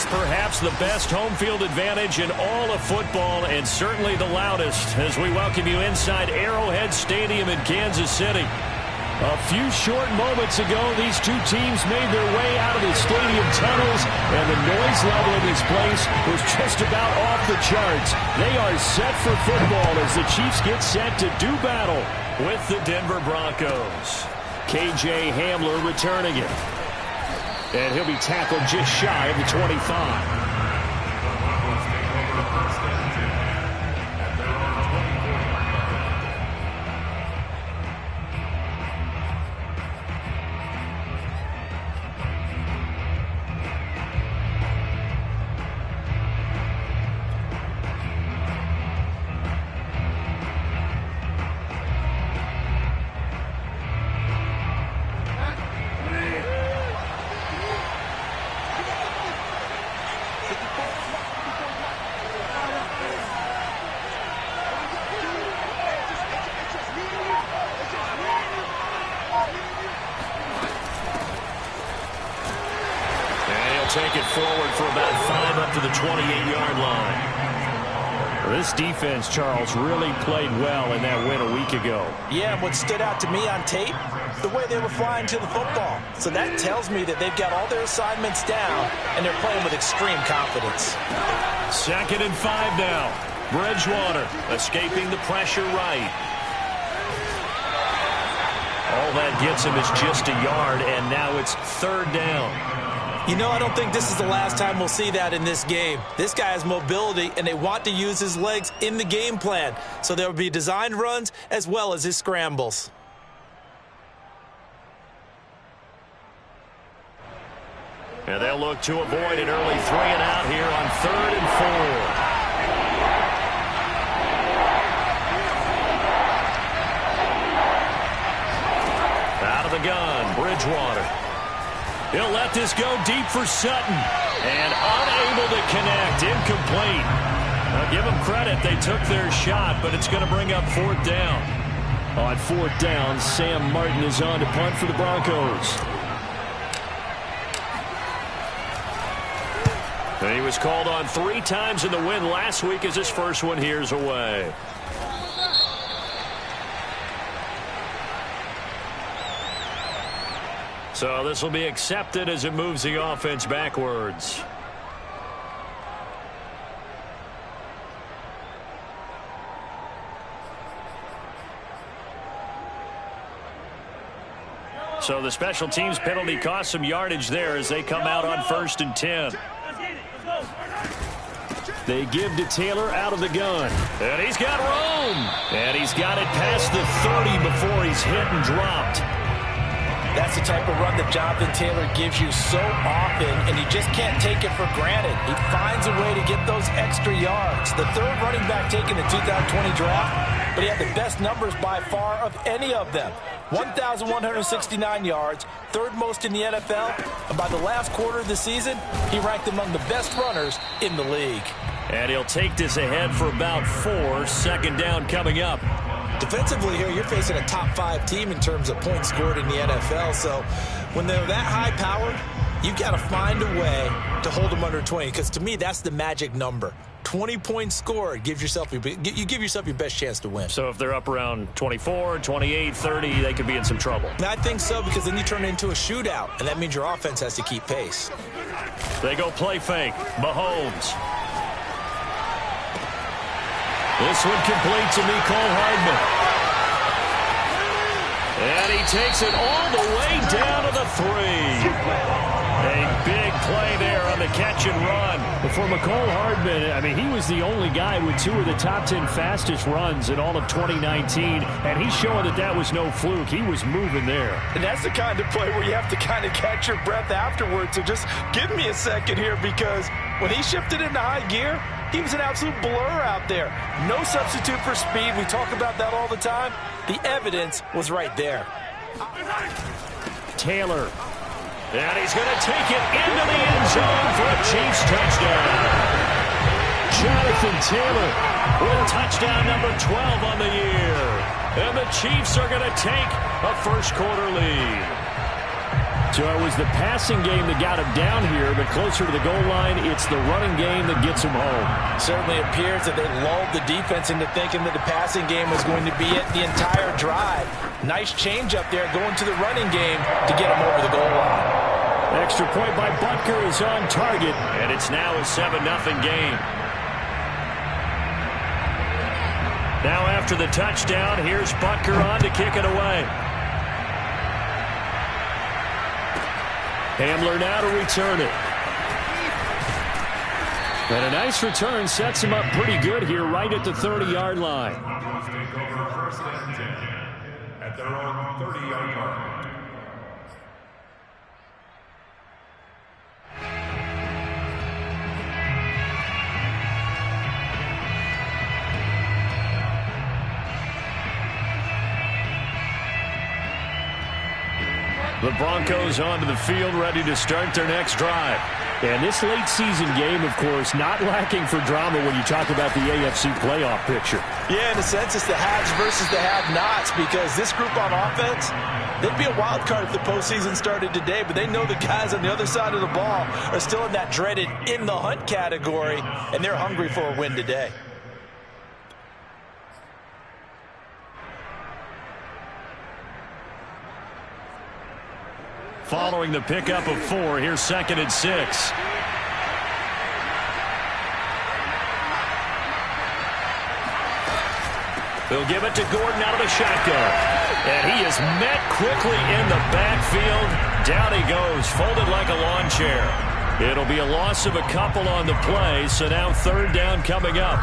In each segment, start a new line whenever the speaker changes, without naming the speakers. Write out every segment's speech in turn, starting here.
Perhaps the best home field advantage in all of football, and certainly the loudest, as we welcome you inside Arrowhead Stadium in Kansas City. A few short moments ago, these two teams made their way out of the stadium tunnels, and the noise level in this place was just about off the charts. They are set for football as the Chiefs get set to do battle with the Denver Broncos. KJ Hamler returning it. And he'll be tackled just shy of the 25. Take it forward for about 5 up to the 28-yard line. This defense, Charles, really played well in that win a week ago.
Yeah, and what stood out to me on tape, the way they were flying to the football. So that tells me that they've got all their assignments down, and they're playing with extreme confidence.
2nd and 5 now. Bridgewater escaping the pressure right. All that gets him is just a yard, and now it's 3rd down.
You know, I don't think this is the last time we'll see that in this game. This guy has mobility, and they want to use his legs in the game plan. So there will be designed runs as well as his scrambles.
And they'll look to avoid an early 3-and-out here on 3rd and 4. Out of the gun, Bridgewater. He'll let this go deep for Sutton. And unable to connect. Incomplete. Now give them credit. They took their shot, but it's going to bring up 4th down. On 4th down, Sam Martin is on to punt for the Broncos. And he was called on 3 times in the win last week as his first one here's away. So this will be accepted as it moves the offense backwards. So the special teams penalty cost some yardage there as they come out on 1st and 10. They give to Taylor out of the gun. And he's got room. And he's got it past the 30 before he's hit and dropped.
That's the type of run that Jonathan Taylor gives you so often, and you just can't take it for granted. He finds a way to get those extra yards. The 3rd running back taken in the 2020 draft, but he had the best numbers by far of any of them. 1,169 yards, 3rd most in the NFL, and by the last quarter of the season, he ranked among the best runners in the league.
And he'll take this ahead for about 4. 2nd down coming up.
Defensively here, you're facing a top 5 team in terms of points scored in the NFL. So when they're that high-powered, you've got to find a way to hold them under 20. Because to me, that's the magic number. 20 points scored. You give yourself your best chance to win.
So if they're up around 24, 28, 30, they could be in some trouble.
I think so, because then you turn it into a shootout, and that means your offense has to keep pace.
They go play fake. Mahomes. This one complete to Mecole Hardman. And he takes it all the way down to the 3. A big play there on the catch and run. But for Mecole Hardman, I mean, he was the only guy with 2 of the top 10 fastest runs in all of 2019. And he's showing that that was no fluke. He was moving there.
And that's the kind of play where you have to kind of catch your breath afterwards. So just give me a second here, because when he shifted into high gear, He was an absolute blur out there. No substitute for speed. We talk about that all the time. The evidence was right there.
Taylor. And he's going to take it into the end zone for a Chiefs touchdown. Jonathan Taylor with touchdown number 12 on the year. And the Chiefs are going to take a first-quarter lead. So it was the passing game that got him down here, but closer to the goal line, it's the running game that gets him home.
Certainly appears that they lulled the defense into thinking that the passing game was going to be it the entire drive. Nice change up there going to the running game to get him over the goal line.
Extra point by Butker is on target, and it's now a 7-0 game. Now after the touchdown, here's Butker on to kick it away. Hamler now to return it. And a nice return sets him up pretty good here right at the 30-yard line.
Broncos take over first and 10 at their own 30-yard line.
The Broncos onto the field, ready to start their next drive. And this late season game, of course, not lacking for drama when you talk about the AFC playoff picture.
Yeah, in a sense, it's the haves versus the have-nots, because this group on offense, they'd be a wild card if the postseason started today, but they know the guys on the other side of the ball are still in that dreaded in-the-hunt category, and they're hungry for a win today.
Following the pickup of 4, here's 2nd and 6. They'll give it to Gordon out of the shotgun. And he is met quickly in the backfield. Down he goes, folded like a lawn chair. It'll be a loss of a couple on the play, so now 3rd down coming up.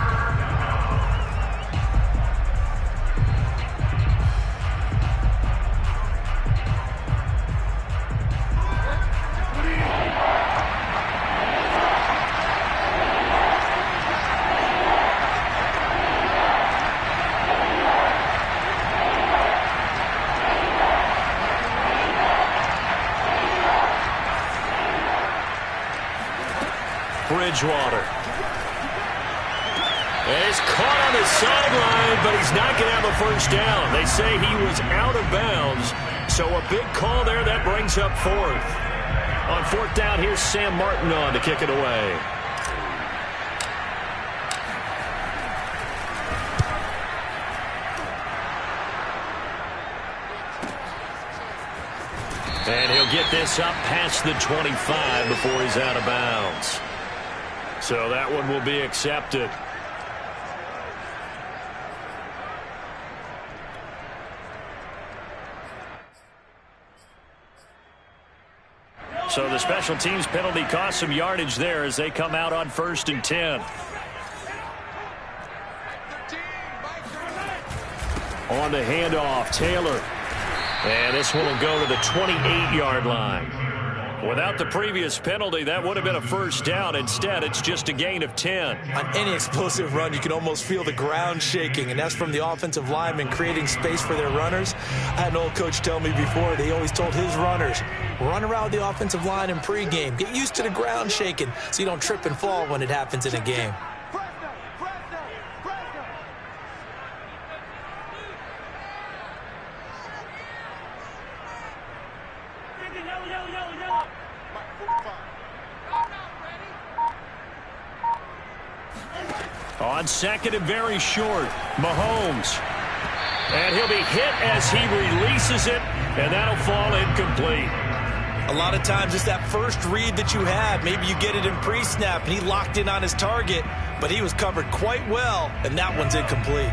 Bridgewater. And he's caught on the sideline, but he's not going to have a first down. They say he was out of bounds, so a big call there. That brings up 4th. On 4th down, here's Sam Martin on to kick it away. And he'll get this up past the 25 before he's out of bounds. So that one will be accepted. So the special teams penalty cost some yardage there as they come out on 1st and 10. On the handoff, Taylor. And this one will go to the 28-yard line. Without the previous penalty, that would have been a first down. Instead, it's just a gain of 10.
On any explosive run, you can almost feel the ground shaking, and that's from the offensive linemen creating space for their runners. I had an old coach tell me before, he always told his runners, run around the offensive line in pregame. Get used to the ground shaking so you don't trip and fall when it happens in a game.
On 2nd and very short, Mahomes. And he'll be hit as he releases it, and that'll fall incomplete.
A lot of times it's that first read that you have. Maybe you get it in pre-snap, and he locked in on his target, but he was covered quite well, and that one's incomplete.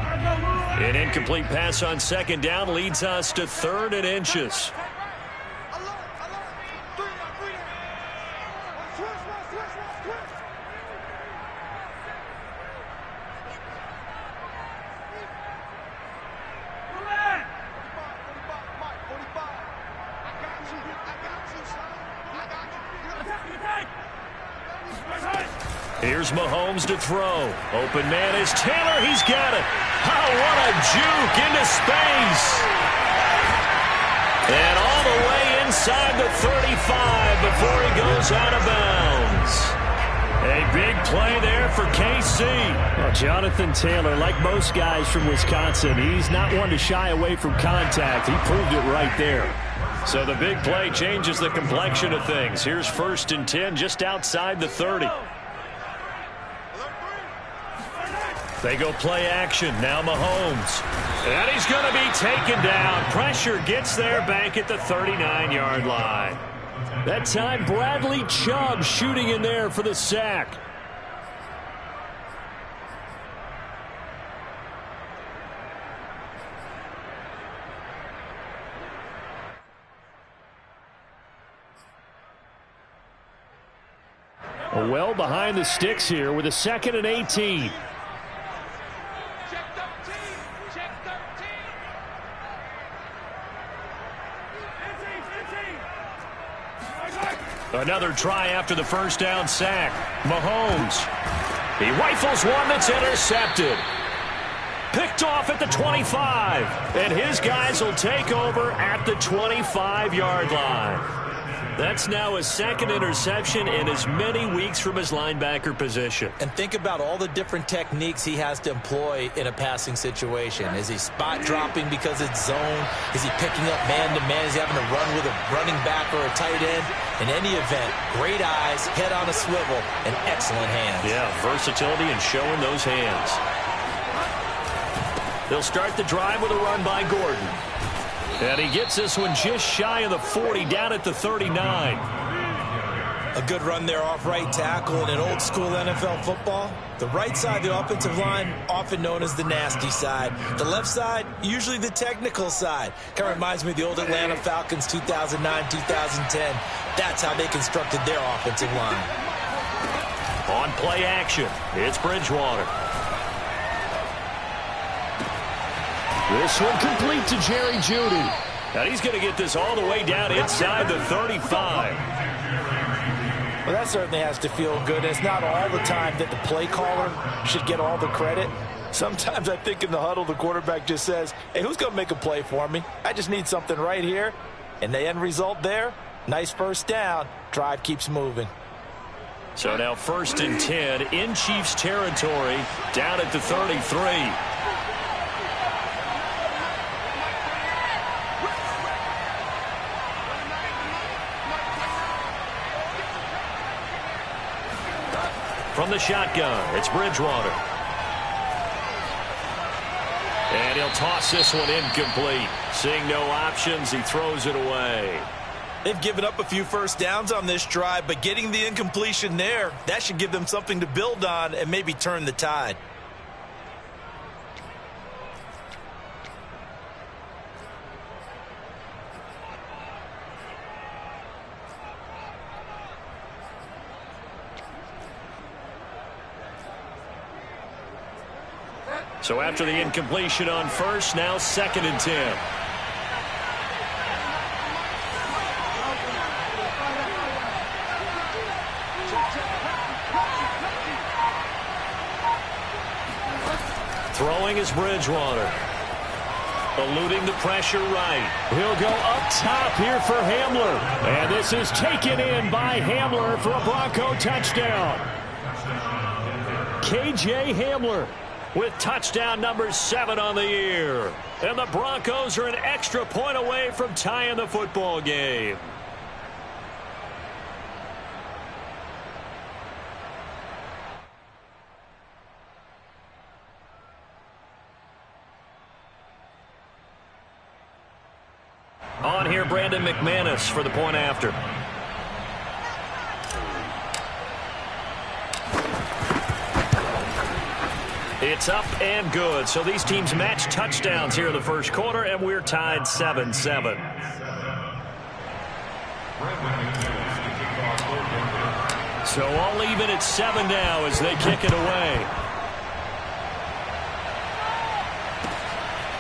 An incomplete pass on 2nd down leads us to 3rd and inches. Here's Mahomes to throw. Open man is Taylor. He's got it. Oh, what a juke into space. And all the way inside the 35 before he goes out of bounds. A big play there for KC.
Well, Jonathan Taylor, like most guys from Wisconsin, he's not one to shy away from contact. He proved it right there.
So the big play changes the complexion of things. Here's 1st and 10 just outside the 30. They go play action. Now Mahomes. And he's going to be taken down. Pressure gets there back at the 39-yard line.
That time, Bradley Chubb shooting in there for the sack. Well behind the sticks here with a 2nd and 18.
Another try after the first down sack. Mahomes. He rifles one that's intercepted. Picked off at the 25. And his guys will take over at the 25-yard line. That's now his 2nd interception in as many weeks from his linebacker position.
And think about all the different techniques he has to employ in a passing situation. Is he spot dropping because it's zone? Is he picking up man-to-man? Is he having to run with a running back or a tight end? In any event, great eyes, head on a swivel, and excellent hands.
Yeah, versatility and showing those hands. They'll start the drive with a run by Gordon. And he gets this one just shy of the 40, down at the 39.
A good run there off right tackle in an old-school NFL football. The right side of the offensive line, often known as the nasty side. The left side, usually the technical side. Kind of reminds me of the old Atlanta Falcons 2009, 2010. That's how they constructed their offensive line.
On play action, it's Bridgewater.
This one complete to Jerry Jeudy.
And he's going to get this all the way down inside the 35.
Well, that certainly has to feel good. It's not all the time that the play caller should get all the credit. Sometimes I think in the huddle, the quarterback just says, hey, who's going to make a play for me? I just need something right here. And the end result there, nice first down. Drive keeps moving.
So now 1st and 10 in Chiefs territory, down at the 33. From the shotgun, it's Bridgewater. And he'll toss this one incomplete. Seeing no options, he throws it away.
They've given up a few first downs on this drive, but getting the incompletion there, that should give them something to build on and maybe turn the tide.
So after the incompletion on first, now 2nd and 10. Throwing is Bridgewater. Eluding the pressure right.
He'll go up top here for Hamler. And this is taken in by Hamler for a Bronco touchdown. KJ Hamler with touchdown number 7 on the year. And the Broncos are an extra point away from tying the football game. On here, Brandon McManus for the point after. It's up and good. So these teams match touchdowns here in the first quarter, and we're tied 7-7. So all even at 7 now as they kick it away.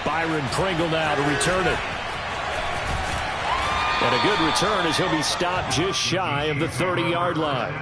Byron Pringle now to return it. And a good return as he'll be stopped just shy of the 30-yard line.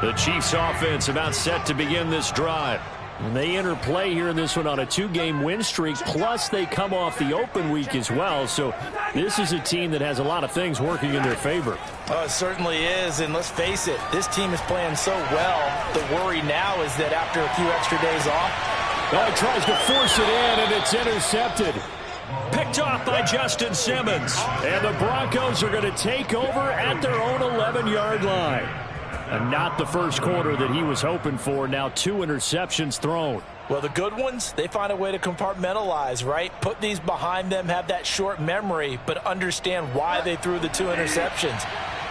The Chiefs offense about set to begin this drive. And they enter play here in this one on a 2-game win streak, plus they come off the open week as well. So this is a team that has a lot of things working in their favor.
Oh, it certainly is, and let's face it, this team is playing so well. The worry now is that after a few extra days off,
he tries to force it in, and it's intercepted. Picked off by Justin Simmons. And the Broncos are going to take over at their own 11-yard line. And not the first quarter that he was hoping for. Now 2 interceptions thrown.
Well, the good ones, they find a way to compartmentalize, right? Put these behind them, have that short memory, but understand why they threw the 2 interceptions.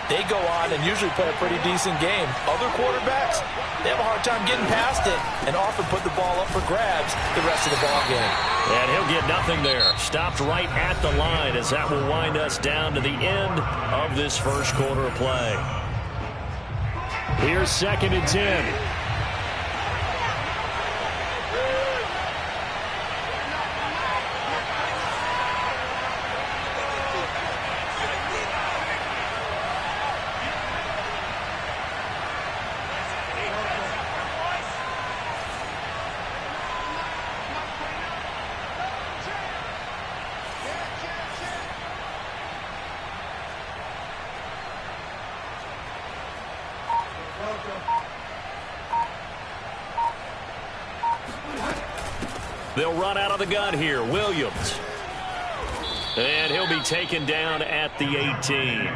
They go on and usually play a pretty decent game. Other quarterbacks, they have a hard time getting past it and often put the ball up for grabs the rest of the ball game.
And he'll get nothing there. Stopped right at the line as that will wind us down to the end of this first quarter of play. Here's 2nd and 10. They'll run out of the gun here. Williams. And he'll be taken down at the 18.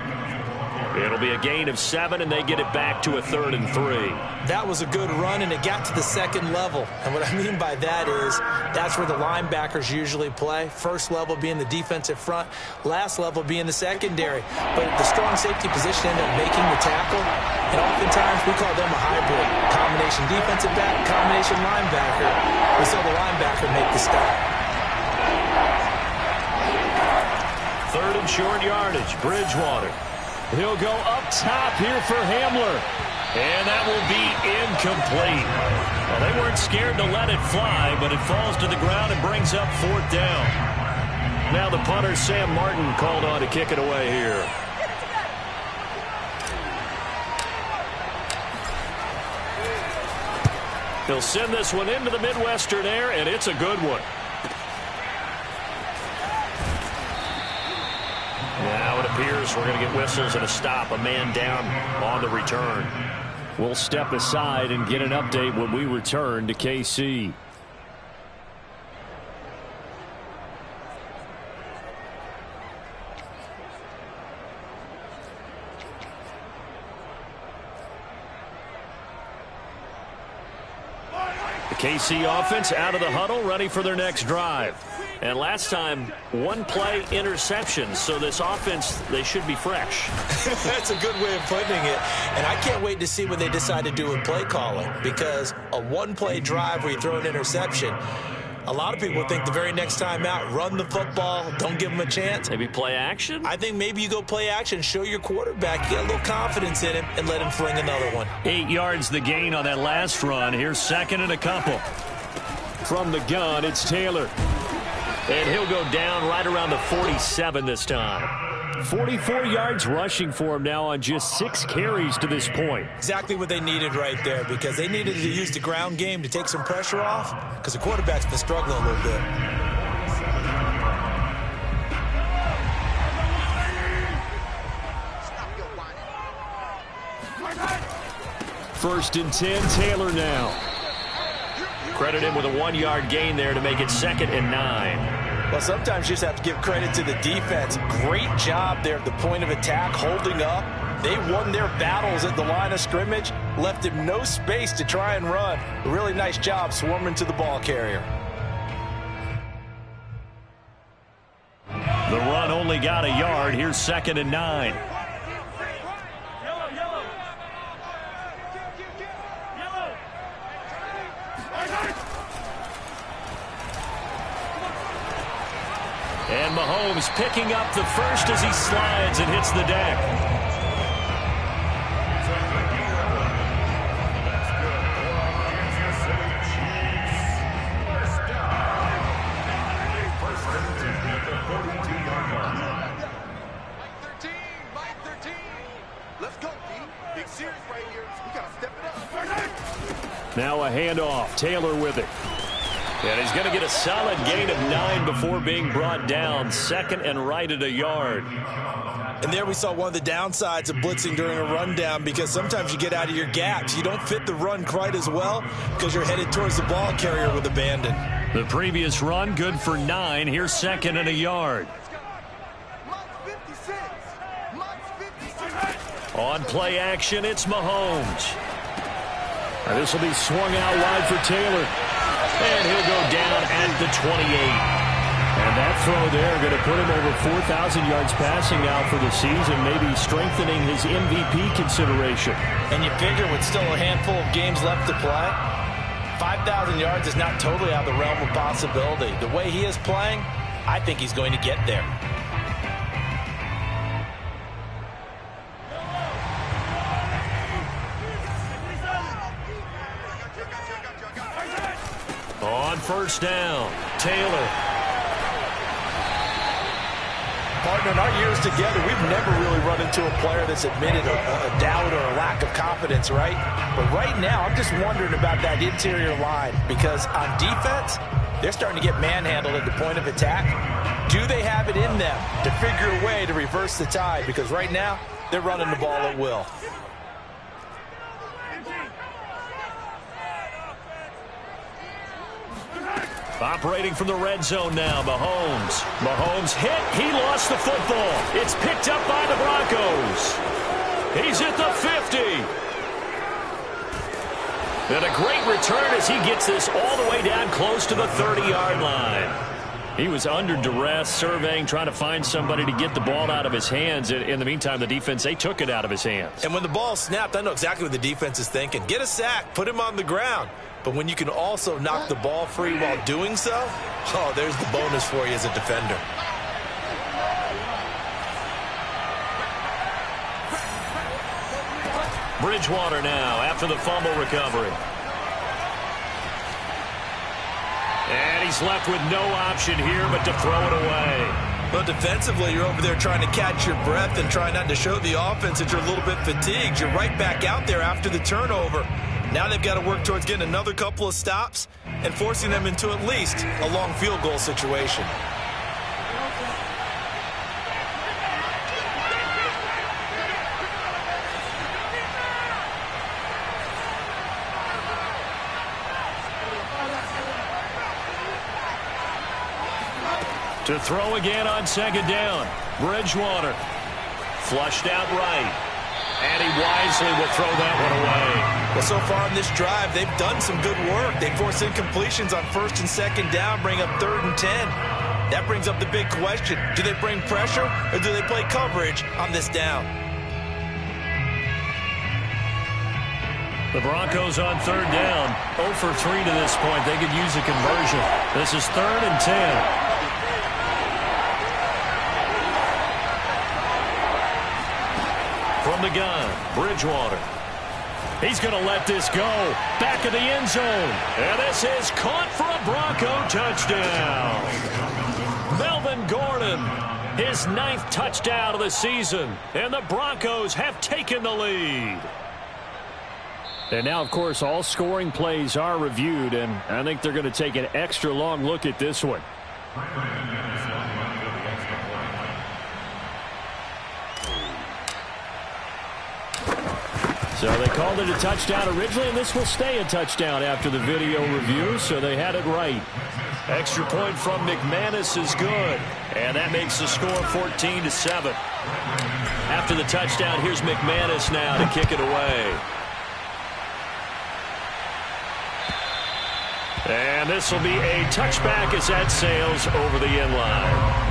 It'll be a gain of 7, and they get it back to a 3rd and 3.
That was a good run, and it got to the 2nd level. And what I mean by that is that's where the linebackers usually play. First level being the defensive front, last level being the secondary. But the strong safety position ended up making the tackle, and oftentimes we call them a hybrid. Combination defensive back, combination linebacker. We saw the linebacker make the stop.
3rd and short yardage. Bridgewater. He'll go up top here for Hamler. And that will be incomplete. Well, they weren't scared to let it fly, but it falls to the ground and brings up 4th down. Now the punter, Sam Martin, called on to kick it away here. He'll send this one into the Midwestern air, and it's a good one. Now it appears we're going to get whistles and a stop. A man down on the return. We'll step aside and get an update when we return to KC. The KC offense out of the huddle, ready for their next drive. And last time, 1-play interception. So this offense, they should be fresh.
That's a good way of putting it. And I can't wait to see what they decide to do with play calling. Because a 1-play drive where you throw an interception, a lot of people think the very next time out, run the football, don't give them a chance.
Maybe play action?
I think maybe you go play action, show your quarterback, get a little confidence in him, and let him fling another one.
8 yards the gain on that last run. Here's 2nd and a couple. From the gun, it's Taylor. And he'll go down right around the 47 this time. 44 yards rushing for him now on just 6 carries to this point.
Exactly what they needed right there, because they needed to use the ground game to take some pressure off, because the quarterback's been struggling a little bit.
First and 10, Taylor now. Credit him with a 1-yard gain there to make it 2nd and 9.
Well, sometimes you just have to give credit to the defense. Great job there at the point of attack, holding up. They won their battles at the line of scrimmage, left him no space to try and run. A really nice job swarming to the ball carrier.
The run only got a yard. Here's 2nd and 9. And Mahomes picking up the first as he slides and hits the deck.
Let's go, D. Big series right here. We got to step it up.
Now a handoff. Taylor with it. And he's going to get a solid gain of 9 before being brought down. Second and right at a yard.
And there we saw one of the downsides of blitzing during a rundown, because sometimes you get out of your gaps. You don't fit the run quite as well because you're headed towards the ball carrier with abandon.
The previous run good for 9. Here's second and a yard. On play action, it's Mahomes. Now this will be swung out wide for Taylor. And he'll go down at the 28. And that throw there going to put him over 4,000 yards passing now for the season, maybe strengthening his MVP consideration.
And you figure with still a handful of games left to play, 5,000 yards is not totally out of the realm of possibility. The way he is playing, I think he's going to get there.
On first down, Taylor.
Partner, in our years together, we've never really run into a player that's admitted a doubt or a lack of confidence, right? But right now, I'm just wondering about that interior line, because on defense, they're starting to get manhandled at the point of attack. Do they have it in them to figure a way to reverse the tide? Because right now, they're running the ball at will.
Operating from the red zone now, Mahomes. Mahomes hit. He lost the football. It's picked up by the Broncos. He's at the 50. And a great return as he gets this all the way down close to the 30-yard line. He was under duress, surveying, trying to find somebody to get the ball out of his hands. In the meantime, the defense, they took it out of his hands.
And when the ball snapped, I know exactly what the defense is thinking. Get a sack, put him on the ground. But when you can also knock the ball free while doing so, oh, there's the bonus for you as a defender.
Bridgewater now after the fumble recovery. And he's left with no option here but to throw it away.
Well, defensively, you're over there trying to catch your breath and try not to show the offense that you're a little bit fatigued. You're right back out there after the turnover. Now they've got to work towards getting another couple of stops and forcing them into at least a long field goal situation.
To throw again on second down. Bridgewater. Flushed out right. And he wisely will throw that one away.
Well, so far in this drive, they've done some good work. They force incompletions on first and second down, bring up 3rd and 10. That brings up the big question. Do they bring pressure or do they play coverage on this down?
The Broncos on 3rd down. 0 for 3 to this point. They could use a conversion. This is 3rd and 10. From the gun, Bridgewater. He's going to let this go. Back of the end zone. And this is caught for a Bronco touchdown. Melvin Gordon, his 9th touchdown of the season. And the Broncos have taken the lead. And now, of course, all scoring plays are reviewed. And I think they're going to take an extra long look at this one. So they called it a touchdown originally, and this will stay a touchdown after the video review, so they had it right. Extra point from McManus is good, and that makes the score 14-7. After the touchdown, here's McManus now to kick it away. And this will be a touchback as that sails over the end line.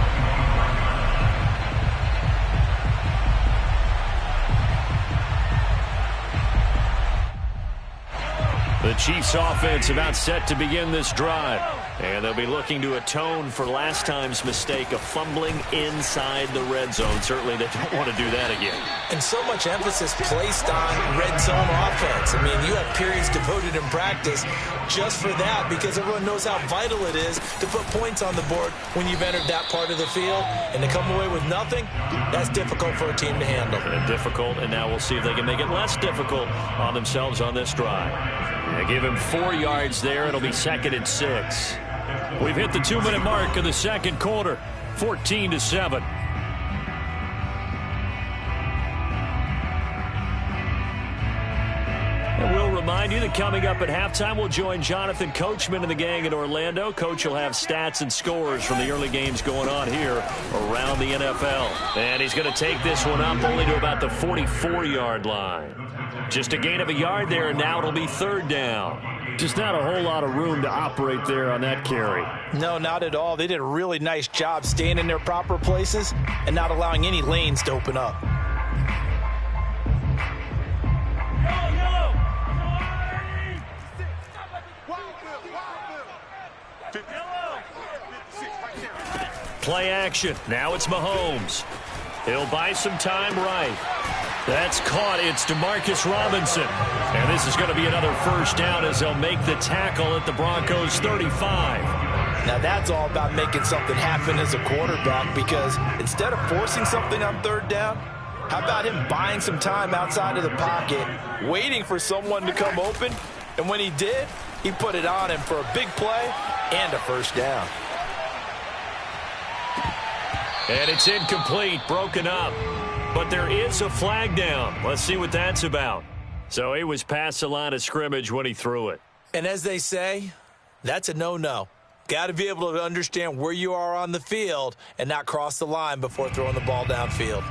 The Chiefs offense about set to begin this drive. And they'll be looking to atone for last time's mistake of fumbling inside the red zone. Certainly they don't want to do that again.
And so much emphasis placed on red zone offense. I mean, you have periods devoted in practice just for that, because everyone knows how vital it is to put points on the board when you've entered that part of the field. And to come away with nothing, that's difficult for a team to handle.
And difficult, and now we'll see if they can make it less difficult on themselves on this drive. Give him 4 yards there. It'll be 2nd and 6. We've hit the 2-minute mark of the second quarter. 14-7. And we'll remind you that coming up at halftime, we'll join Jonathan Coachman and the gang in Orlando. Coach will have stats and scores from the early games going on here around the NFL. And he's going to take this one up only to about the 44-yard line. Just a gain of a yard there, and now it'll be 3rd down.
Just not a whole lot of room to operate there on that carry.
No, not at all. They did a really nice job staying in their proper places and not allowing any lanes to open up.
Play action. Now it's Mahomes. He'll buy some time right. That's caught. It's DeMarcus Robinson. And this is going to be another 1st down as they'll make the tackle at the Broncos 35.
Now that's all about making something happen as a quarterback, because instead of forcing something on 3rd down, how about him buying some time outside of the pocket, waiting for someone to come open, and when he did, he put it on him for a big play and a 1st down.
And it's incomplete, broken up. But there is a flag down. Let's see what that's about. So he was past the line of scrimmage when he threw it.
And as they say, that's a no-no. Got to be able to understand where you are on the field and not cross the line before throwing the ball downfield.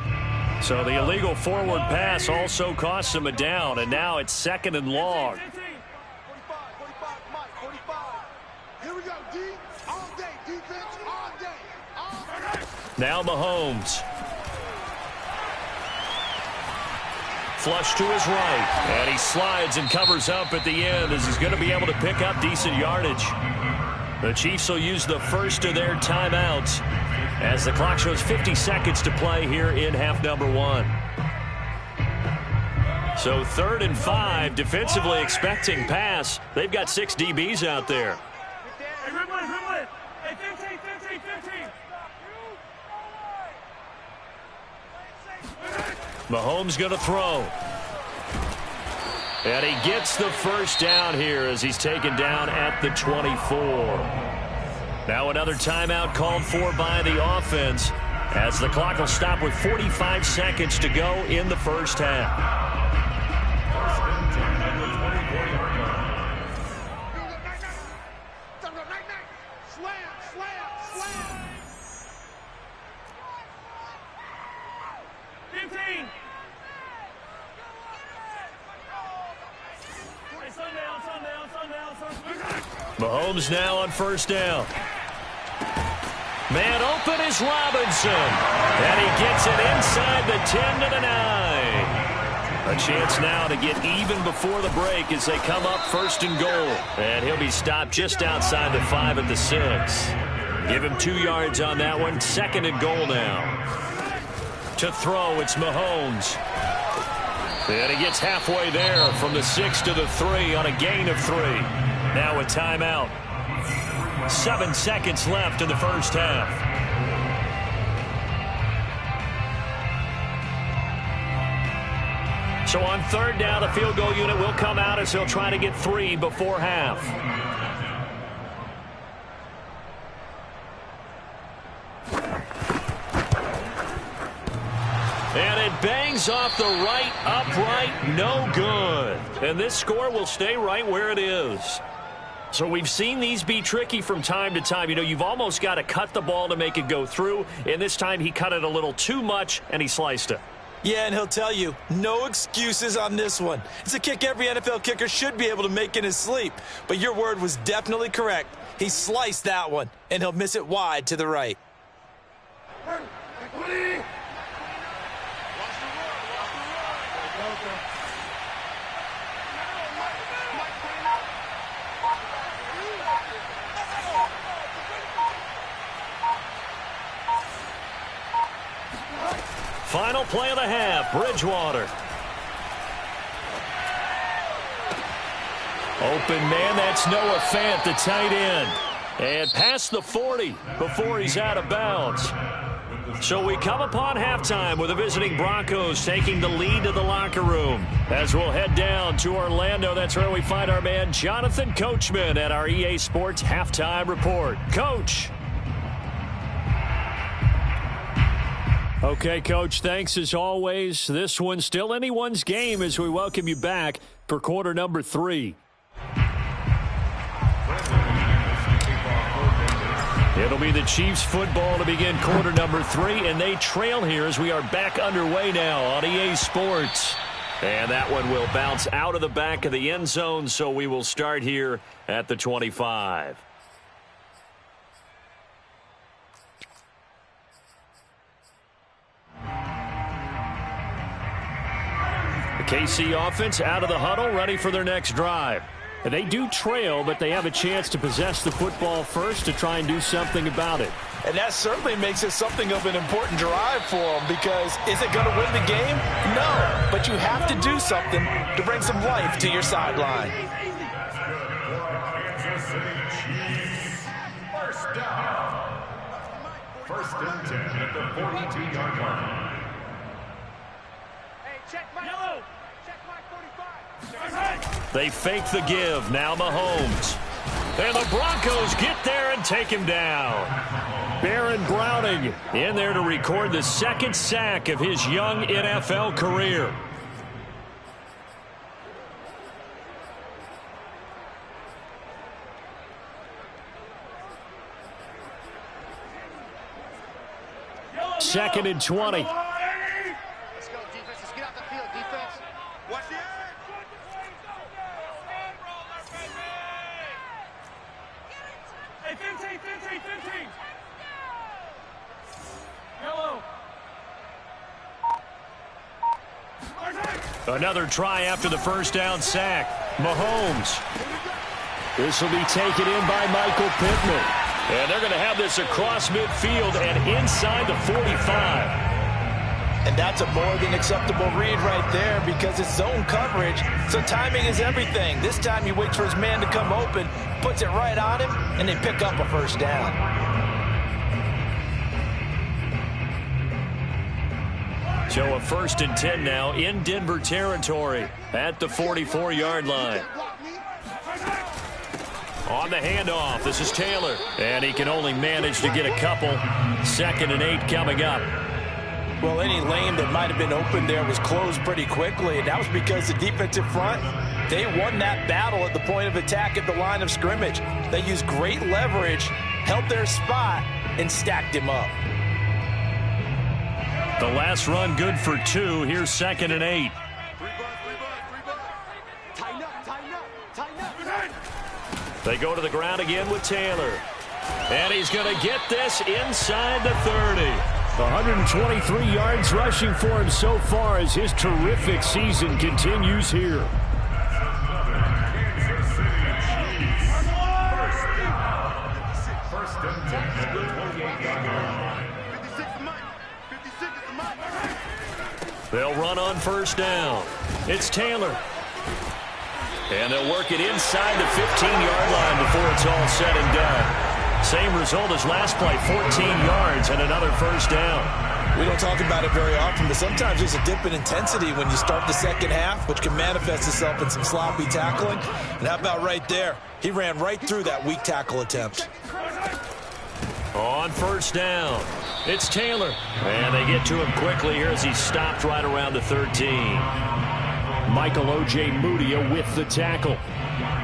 So the illegal forward pass also cost him a down, and now it's 2nd and long. Now Mahomes. Flush to his right. And he slides and covers up at the end as he's going to be able to pick up decent yardage. The Chiefs will use the first of their timeouts as the clock shows 50 seconds to play here in half number 1. So 3rd and 5, defensively expecting pass. They've got 6 DBs out there. Mahomes going to throw. And he gets the 1st down here as he's taken down at the 24. Now another timeout called for by the offense as the clock will stop with 45 seconds to go in the 1st half. Mahomes now on 1st down. Man open is Robinson. And he gets it inside the 10 to the 9. A chance now to get even before the break as they come up 1st and goal. And he'll be stopped just outside the 5 at the 6. Give him 2 yards on that one. 2nd and goal now. To throw, it's Mahomes. And he gets halfway there from the 6 to the 3 on a gain of 3. Now a timeout. 7 seconds left in the 1st half. So on 3rd down, the field goal unit will come out as they'll try to get 3 before half. And it bangs off the right upright, no good. And this score will stay right where it is. So we've seen these be tricky from time to time. You know, you've almost got to cut the ball to make it go through. And this time he cut it a little too much, and he sliced it.
Yeah, and he'll tell you, no excuses on this one. It's a kick every NFL kicker should be able to make in his sleep. But your word was definitely correct. He sliced that one, and he'll miss it wide to the right.
Final play of the half, Bridgewater. Open man, that's Noah Fant, the tight end. And past the 40 before he's out of bounds. So we come upon halftime with the visiting Broncos taking the lead to the locker room. As we'll head down to Orlando, that's where we find our man Jonathan Coachman at our EA Sports Halftime Report. Coach. Okay, Coach, thanks as always. This one's still anyone's game as we welcome you back for quarter number 3. It'll be the Chiefs football to begin quarter number 3, and they trail here as we are back underway now on EA Sports. And that one will bounce out of the back of the end zone, so we will start here at the 25. The KC offense out of the huddle, ready for their next drive. They do trail, but they have a chance to possess the football first to try and do something about it.
And that certainly makes it something of an important drive for them, because is it going to win the game? No, but you have to do something to bring some life to your sideline.
First down. First and 10 at the 42-yard line.
Hey, check my yellow. Check my 45.
They fake the give. Now Mahomes. And the Broncos get there and take him down. Baron Browning in there to record the second sack of his young NFL career. Second and 20.
Let's go, defense. Let's get out the field, defense. Watch the edge. Hey, 15. Yellow.
Another try after the first down sack. Mahomes. This will be taken in by Michael Pittman. And they're going to have this across midfield and inside the 45.
And that's a more than acceptable read right there, because it's zone coverage, so timing is everything. This time he waits for his man to come open, puts it right on him, and they pick up a first down.
So a first and 10 now in Denver territory at the 44-yard line. On the handoff, this is Taylor. And he can only manage to get a couple. Second and 8 coming up.
Well, any lane that might have been open there was closed pretty quickly, and that was because the defensive front, they won that battle at the point of attack at the line of scrimmage. They used great leverage, held their spot, and stacked him up.
The last run good for 2. Here's second and 8. They go to the ground again with Taylor. And he's going to get this inside the 30. 123 yards rushing for him so far as his terrific season continues here.
First and 10 at the 28-yard line.
They'll run on first down. It's Taylor. And they'll work it inside the 15-yard line before it's all said and done. Same result as last play, 14 yards and another first down.
We don't talk about it very often, but sometimes there's a dip in intensity when you start the second half, which can manifest itself in some sloppy tackling. And how about right there? He ran right through that weak tackle attempt.
On first down, it's Taylor. And they get to him quickly here as he stopped right around the 13. Michael O.J. Mudia with the tackle.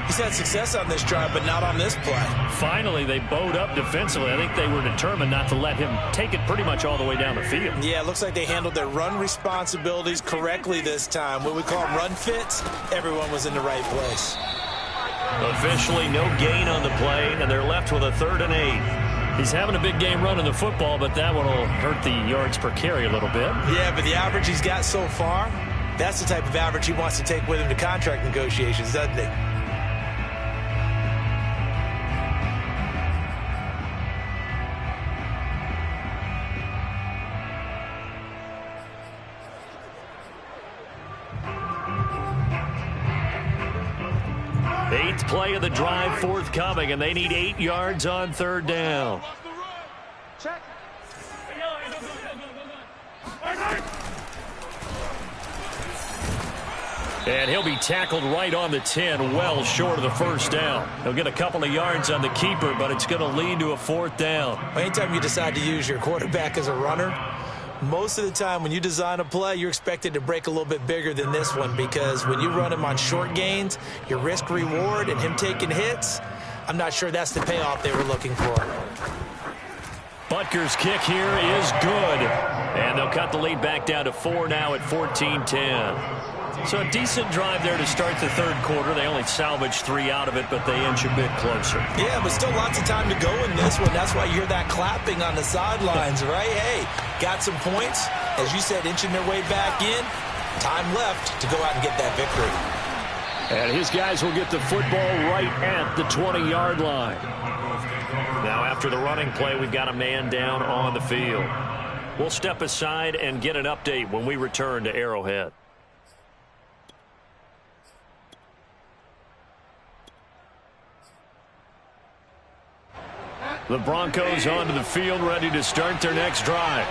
He's had success on this drive, but not on this play.
Finally, they bowed up defensively. I think they were determined not to let him take it pretty much all the way down the field.
Yeah, it looks like they handled their run responsibilities correctly this time. What we call run fits, everyone was in the right place.
Officially no gain on the play, and they're left with a 3rd and 8. He's having a big game running the football, but that one will hurt the yards per carry a little bit.
Yeah, but the average he's got so far, that's the type of average he wants to take with him to contract negotiations, doesn't he?
8th play of the drive forthcoming, and they need 8 yards on 3rd down.
Check.
And he'll be tackled right on the 10, well short of the first down. He'll get a couple of yards on the keeper, but it's going to lead to a fourth down.
Anytime you decide to use your quarterback as a runner, most of the time when you design a play, you're expected to break a little bit bigger than this one, because when you run him on short gains, your risk-reward and him taking hits, I'm not sure that's the payoff they were looking for.
Butker's kick here is good. And they'll cut the lead back down to 4 now at 14-10. So a decent drive there to start the third quarter. They only salvaged 3 out of it, but they inch a bit closer.
Yeah, but still lots of time to go in this one. That's why you hear that clapping on the sidelines, right? Hey, got some points. As you said, inching their way back in. Time left to go out and get that victory.
And his guys will get the football right at the 20-yard line. Now, after the running play, we've got a man down on the field. We'll step aside and get an update when we return to Arrowhead. The Broncos onto the field, ready to start their next drive.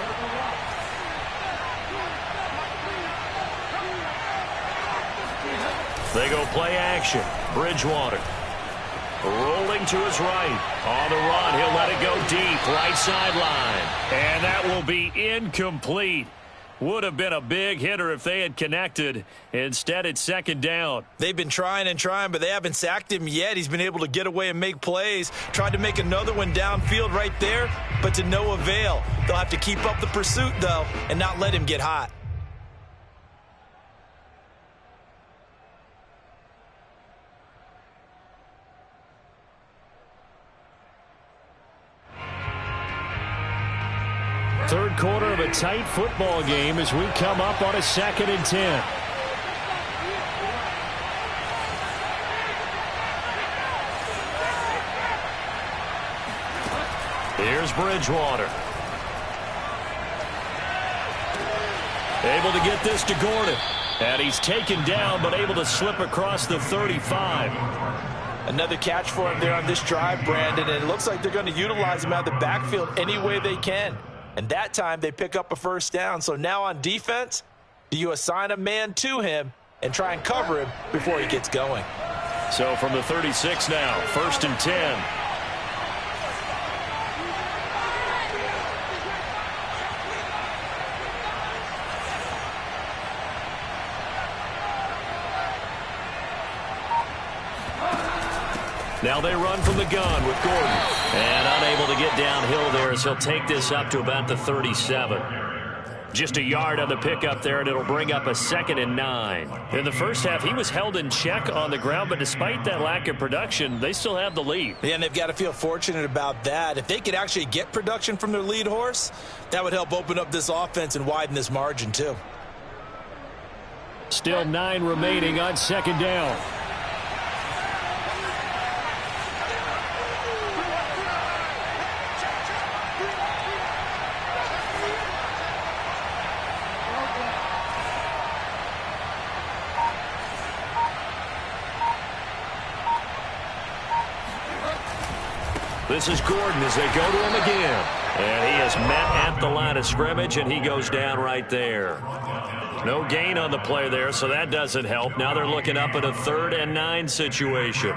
They go play action. Bridgewater rolling to his right. On the run, he'll let it go deep, right sideline. And that will be incomplete. Would have been a big hitter if they had connected. Instead, it's second down.
They've been trying and trying, but they haven't sacked him yet. He's been able to get away and make plays. Tried to make another one downfield right there, but to no avail. They'll have to keep up the pursuit, though, and not let him get hot.
Third quarter of a tight football game as we come up on a 2nd and 10. Here's Bridgewater. Able to get this to Gordon. And he's taken down, but able to slip across the 35.
Another catch for him there on this drive, Brandon, and it looks like they're going to utilize him out of the backfield any way they can. And that time they pick up a first down. So now on defense, do you assign a man to him and try and cover him before he gets going?
So from the 36 now, 1st and 10. Now they run from the gun with Gordon. And unable to get downhill there as he'll take this up to about the 37. Just a yard on the pickup there, and it'll bring up a 2nd and 9. In the first half, he was held in check on the ground, but despite that lack of production, they still have the lead.
Yeah, and they've got to feel fortunate about that. If they could actually get production from their lead horse, that would help open up this offense and widen this margin too.
Still 9 remaining on 2nd down. This is Gordon as they go to him again. And he is met at the line of scrimmage, and he goes down right there. No gain on the play there, so that doesn't help. Now they're looking up at a 3rd and 9 situation.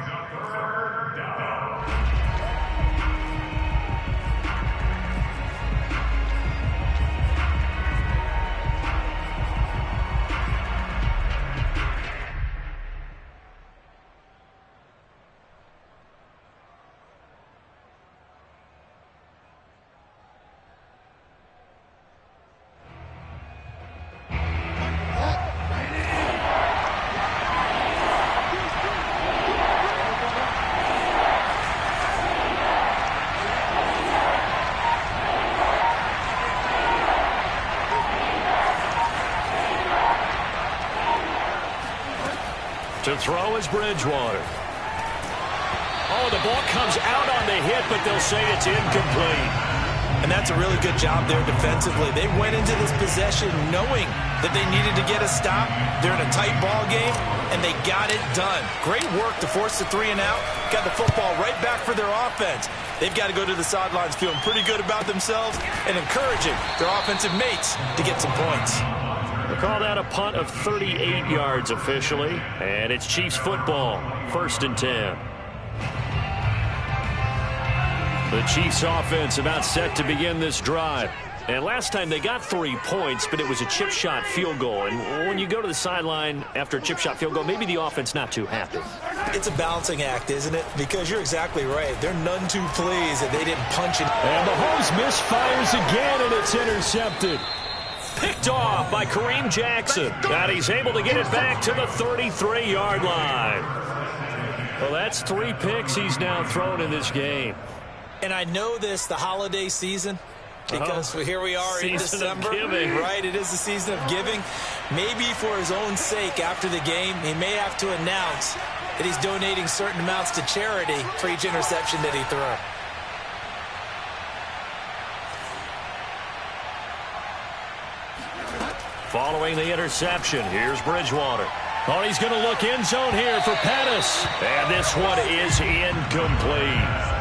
To throw is Bridgewater. Oh, the ball comes out on the hit, but they'll say it's incomplete.
And that's a really good job there defensively. They went into this possession knowing that they needed to get a stop. They're in a tight ball game, and they got it done. Great work to force the 3 and out. Got the football right back for their offense. They've got to go to the sidelines feeling pretty good about themselves and encouraging their offensive mates to get some points.
call that a punt of 38 yards officially. And it's Chiefs football, 1st and 10. The Chiefs offense about set to begin this drive. And last time they got 3 points, but it was a chip shot field goal. And when you go to the sideline after a chip shot field goal, maybe the offense not too happy.
It's a balancing act, isn't it? Because you're exactly right. They're none too pleased that they didn't punch it.
And Mahomes misfires again, and it's intercepted. Picked off by Kareem Jackson. And he's able to get it back to the 33-yard line. Well, that's 3 picks he's now thrown in this game.
And I know this, the holiday season, because here we are in December, right? It is the season of giving. Maybe for his own sake, after the game, he may have to announce that he's donating certain amounts to charity for each interception that he threw.
Following the interception, here's Bridgewater. Oh, he's going to look end zone here for Pettis. And this one is incomplete.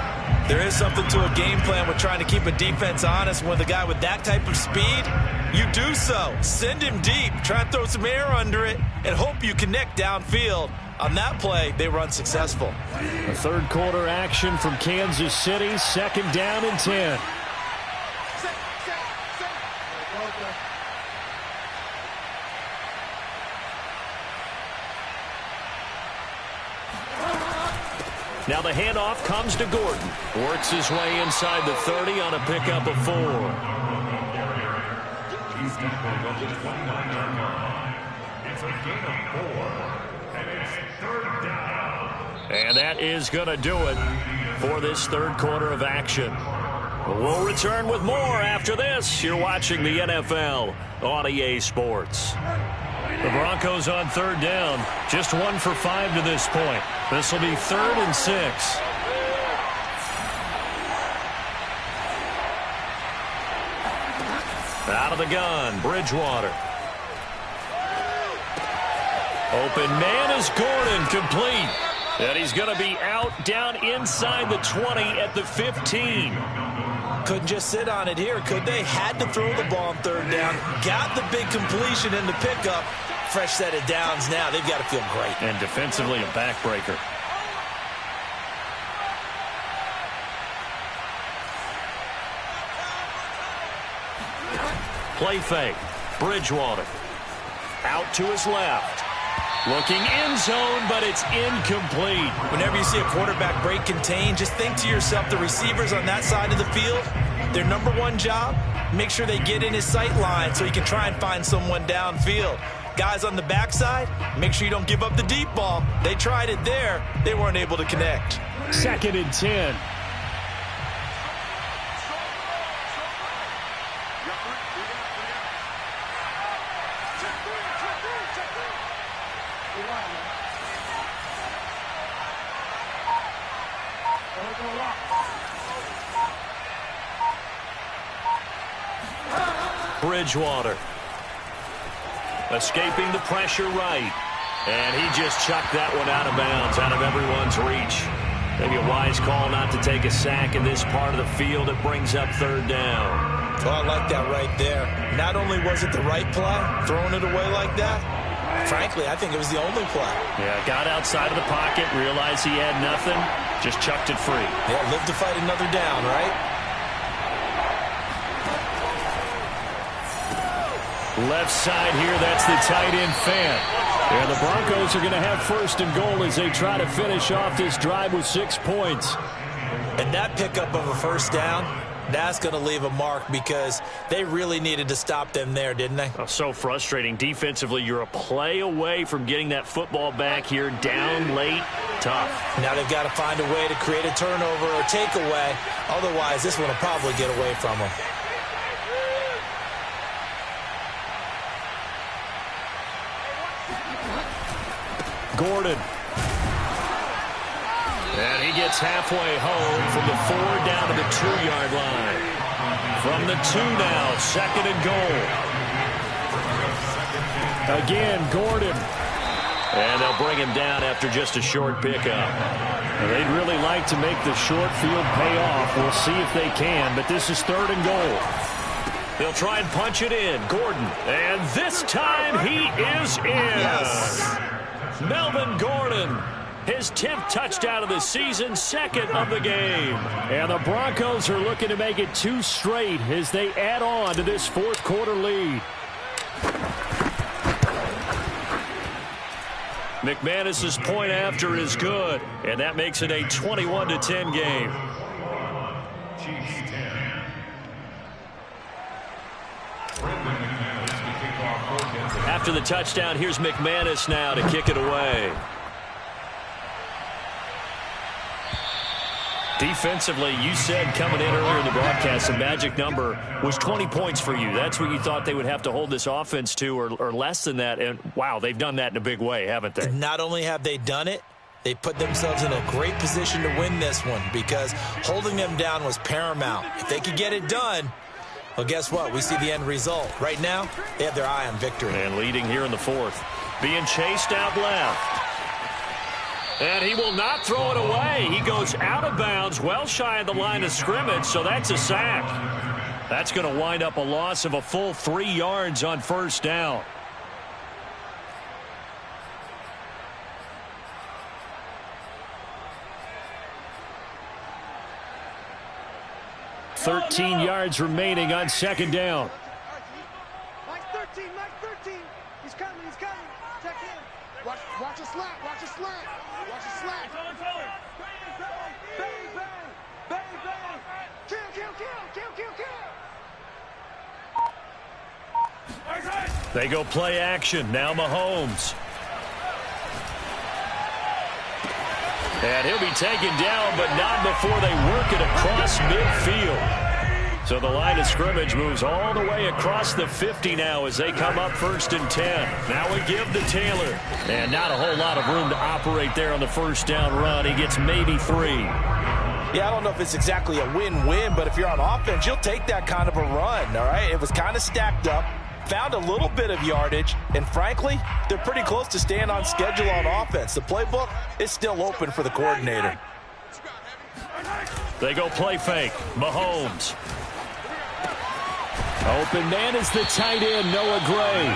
There is something to a game plan with trying to keep a defense honest. With a guy with that type of speed, you do so. Send him deep, try and throw some air under it, and hope you connect downfield. On that play, they were unsuccessful.
A third quarter action from Kansas City, 2nd down and 10. Now the handoff comes to Gordon. Works his way inside the 30 on a pickup of 4.
Chiefs tempo on the 29-yard line. It's a gain of 4, and it's 3rd down.
And that is going to do it for this third quarter of action. We'll return with more after this. You're watching the NFL on EA Sports. The Broncos on 3rd down. Just 1 for 5 to this point. This will be 3rd and 6. Out of the gun, Bridgewater. Open man is Gordon, complete. And he's going to be out down inside the 20 at the 15.
Couldn't just sit on it here, could they? Had to throw the ball on 3rd down. Got the big completion in the pickup. Fresh set of downs now. They've got to feel great.
And defensively, a backbreaker. Play fake. Bridgewater. Out to his left. Looking end zone, but it's incomplete.
Whenever you see a quarterback break contain, just think to yourself, the receivers on that side of the field, their number one job, make sure they get in his sight line so he can try and find someone downfield. Guys on the backside, make sure you don't give up the deep ball. They tried it there. They weren't able to connect.
2nd and 10. Bridgewater. Escaping the pressure right. And he just chucked that one out of bounds, out of everyone's reach. Maybe a wise call not to take a sack in this part of the field. It brings up 3rd down.
Oh, I like that right there. Not only was it the right play, throwing it away like that, frankly, I think it was the only play.
Yeah, got outside of the pocket, realized he had nothing, just chucked it free.
Yeah, live to fight another down, right?
Left side here, that's the tight end Fant. And the Broncos are going to have 1st and goal as they try to finish off this drive with 6 points.
And that pickup of a 1st down, that's going to leave a mark because they really needed to stop them there, didn't they?
Oh, so frustrating. Defensively, you're a play away from getting that football back here down late. Tough.
Now they've got to find a way to create a turnover or takeaway. Otherwise, this one will probably get away from them.
Gordon. And he gets halfway home from the 4 down to the 2-yard line. From the 2 now, 2nd and goal. Again, Gordon. And they'll bring him down after just a short pickup. They'd really like to make the short field pay off. We'll see if they can, but this is 3rd and goal.
They'll try and punch it in. Gordon. And this time he is in.
Yes.
Melvin Gordon. His 10th touchdown of the season, 2nd of the game. And the Broncos are looking to make it 2 straight as they add on to this 4th quarter lead. McManus's point after is good, and that makes it a 21-10 game. After the touchdown, here's McManus now to kick it away. Defensively, you said coming in earlier in the broadcast, the magic number was 20 points for you. That's what you thought they would have to hold this offense to, or less than that. And, wow, they've done that in a big way, haven't they?
Not only have they done it, they put themselves in a great position to win this one because holding them down was paramount. If they could get it done, well, guess what? We see the end result. Right now, they have their eye on victory.
And leading here in the 4th. Being chased out left. And he will not throw it away. He goes out of bounds, well shy of the line of scrimmage, so that's a sack. That's going to wind up a loss of a full 3 yards on 1st down. $13 yards remaining on 2nd down.
Mike 13, Mike 13. He's coming, he's coming. Check him. Watch a slack, watch a slack. Watch a slack. Bang, bang, bang, bang. Kill.
They go play action. Now Mahomes. And he'll be taken down, but not before they work it across midfield. So the line of scrimmage moves all the way across the 50 now as they come up 1st and 10. Now we give to Taylor. And not a whole lot of room to operate there on the 1st down run. He gets maybe 3.
Yeah, I don't know if it's exactly a win-win, but if you're on offense, you'll take that kind of a run, all right? It was kind of stacked up, found a little bit of yardage, and frankly, they're pretty close to staying on schedule on offense. The playbook is still open for the coordinator.
They go play fake. Mahomes. Open man is the tight end, Noah Gray.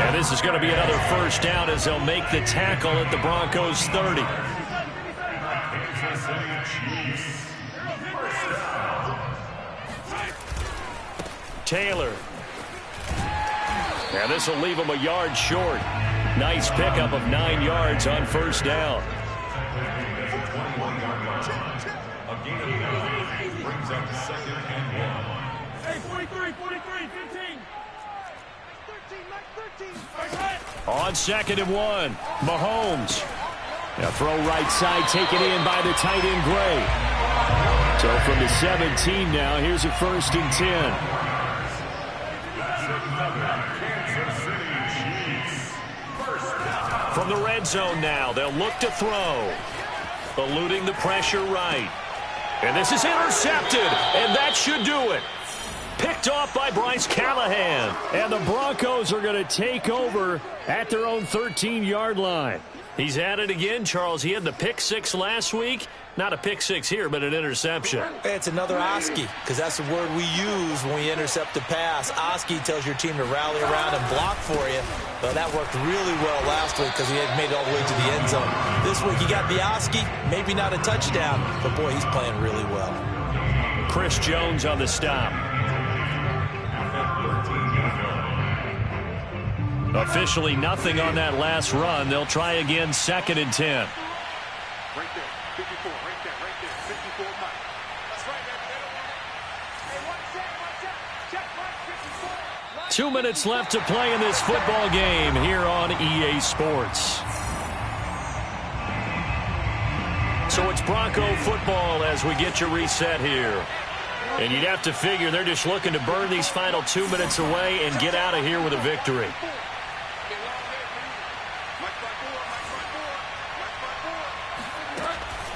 And this is going to be another 1st down as they'll make the tackle at the Broncos 30. Taylor. And this will leave him a yard short. Nice pickup of 9 yards on 1st down.
Brings up 2nd and 1.
Hey, 43, 15. Mike 13.
On 2nd and 1, Mahomes. Now throw right side, taken in by the tight end Gray. So from the 17 now, here's a 1st and 10. From the red zone now, they'll look to throw. Eluding the pressure right. And this is intercepted, and that should do it. Picked off by Bryce Callahan. And the Broncos are going to take over at their own 13-yard line. He's at it again, Charles. He had the pick 6 last week. Not a pick 6 here, but an interception.
It's another Oski, because that's the word we use when we intercept a pass. Oski tells your team to rally around and block for you. But that worked really well last week because he had made it all the way to the end zone. This week he got the Oski, maybe not a touchdown, but boy, he's playing really well.
Chris Jones on the stop. Officially nothing on that last run. They'll try again 2nd and 10.
Right there, 54, right there, 54, Mike. That's right, hey, one check,
2 minutes left to play in this football game here on EA Sports. So it's Bronco football as we get you reset here. And you'd have to figure they're just looking to burn these final 2 minutes away and get out of here with a victory.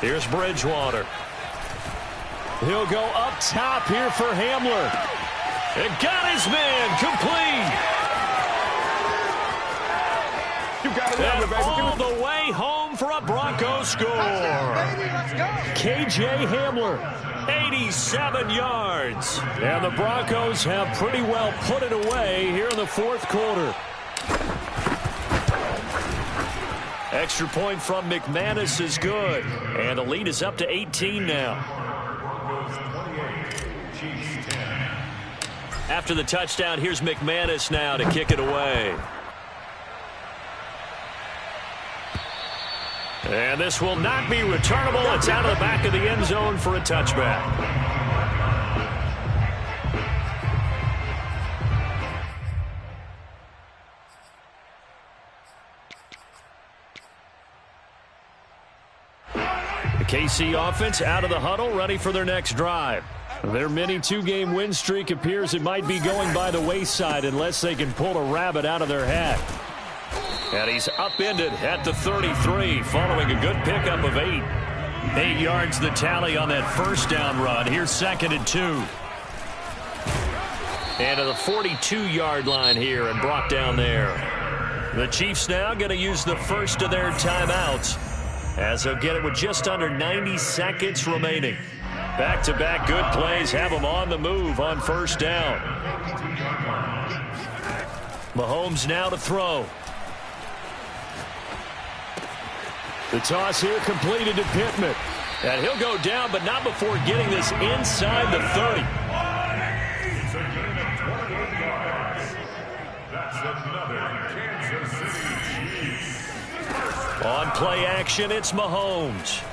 Here's Bridgewater. He'll go up top here for Hamler. And got his man complete.
You got it,
And all the way home
for a Broncos score. K.J. Hamler, 87 yards. And the Broncos have pretty well put it away here in the fourth quarter. Extra point from McManus is good. And the lead is up to 18 now. After the touchdown, here's McManus now to kick it away. And this will not be returnable. It's out of the back of the end zone for a touchback. KC offense out of the huddle, ready for their next drive. Their mini two-game win streak appears it might be going by the wayside unless they can pull a rabbit out of their hat. And he's upended at the 33 following a good pickup of 8. 8 yards the tally on that first down run. Here's 2nd and 2. And to the 42-yard line here and brought down there. The Chiefs now going to use the first of their timeouts, as they'll get it with just under 90 seconds remaining. Back-to-back good plays have them on the move on first down. Mahomes now to throw. The toss here completed to Pittman. And he'll go down, but not before getting this inside the 30.
It's a gain of 28 yards. That's another Kansas City Chiefs.
On play action, it's Mahomes.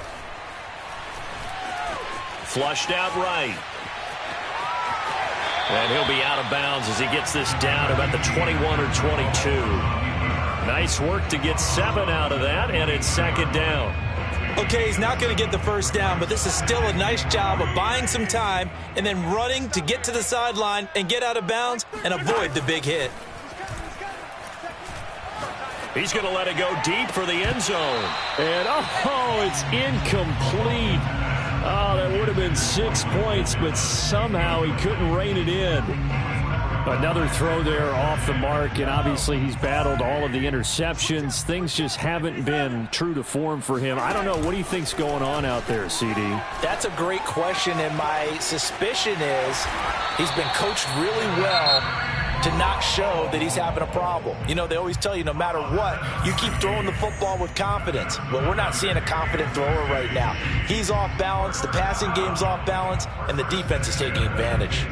Flushed out right. And he'll be out of bounds as he gets this down about the 21 or 22. Nice work to get 7 out of that, and it's 2nd down.
Okay, he's not going to get the first down, but this is still a nice job of buying some time and then running to get to the sideline and get out of bounds and avoid the big hit.
He's going to let it go deep for the end zone. And, oh, it's incomplete. Oh, that would have been 6 points, but somehow he couldn't rein it in. Another throw there off the mark, and obviously he's battled all of the interceptions. Things just haven't been true to form for him. I don't know. What do you think's going on out there, CD?
That's a great question, and my suspicion is he's been coached really well to not show that he's having a problem. You know, they always tell you no matter what, you keep throwing the football with confidence. Well, we're not seeing a confident thrower right now. He's off balance, the passing game's off balance, and the defense is taking advantage.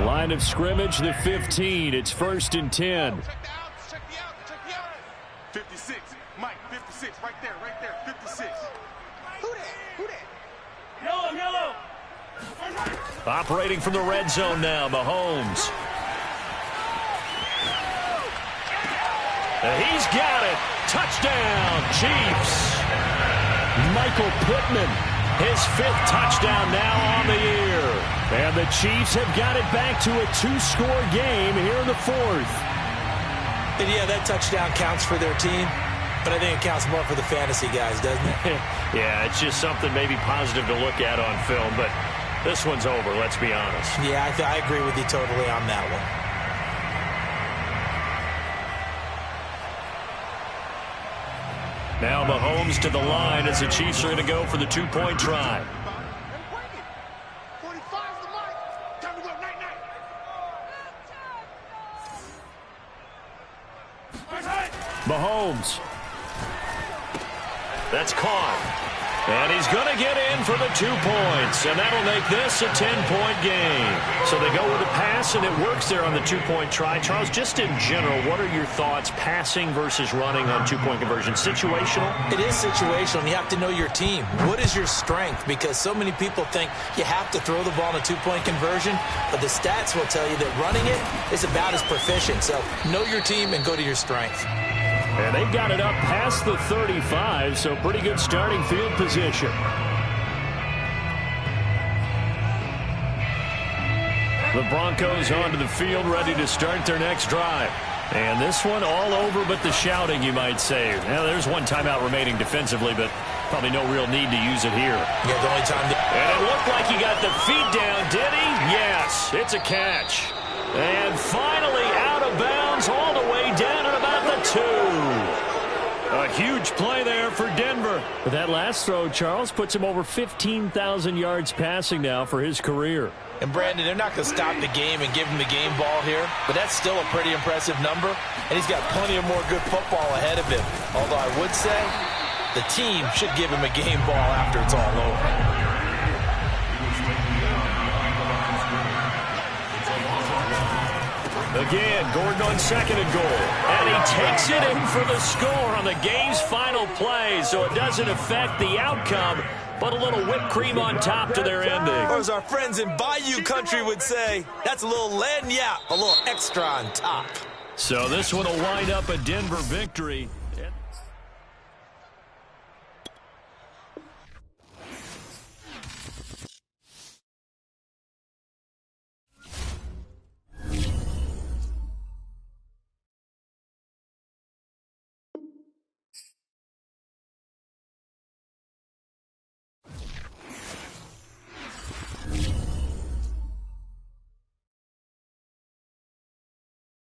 Line of scrimmage, the 15. It's 1st and 10.
Check the out. 56. Mike, 56. Right there. 56. Who that? Yellow.
Operating from the red zone now, Mahomes. And he's got it. Touchdown, Chiefs. Michael Pittman, his 5th touchdown now on the year. And the Chiefs have got it back to a 2-score game here in the 4th.
And yeah, that touchdown counts for their team, but I think it counts more for the fantasy guys, doesn't it?
Yeah, it's just something maybe positive to look at on film, but this one's over, let's be honest.
Yeah, I agree with you totally on that one.
Now Mahomes to the line as the Chiefs are going to go for the 2-point try. Mahomes. That's caught. And he's going to get in for the 2 points. And that'll make this a 10-point game. So they go with a pass, and it works there on the 2-point try. Charles, just in general, what are your thoughts passing versus running on 2-point conversion? Situational?
It is situational. You have to know your team. What is your strength? Because so many people think you have to throw the ball in a 2-point conversion, but the stats will tell you that running it is about as proficient. So know your team and go to your strength.
And they've got it up past the 35, so pretty good starting field position. The Broncos onto the field, ready to start their next drive. And this one all over but the shouting, you might say. Now, there's one timeout remaining defensively, but probably no real need to use it here.
Yeah, the only time.
And it looked like he got the feet down, did he? Yes, it's a catch. And finally out of bounds all the way down at about the 2. A A huge play there for Denver. But that last throw, Charles, puts him over 15,000 yards passing now for his career.
And, Brandon, they're not going to stop the game and give him the game ball here, but that's still a pretty impressive number, and he's got plenty of more good football ahead of him. Although I would say the team should give him a game ball after it's all over.
Again, Gordon on second and goal. And he takes it in for the score on the game's final play, so it doesn't affect the outcome, but a little whipped cream on top to their ending.
Or as our friends in Bayou Country would say, that's a little lagniappe, a little extra on top.
So this one will wind up a Denver victory.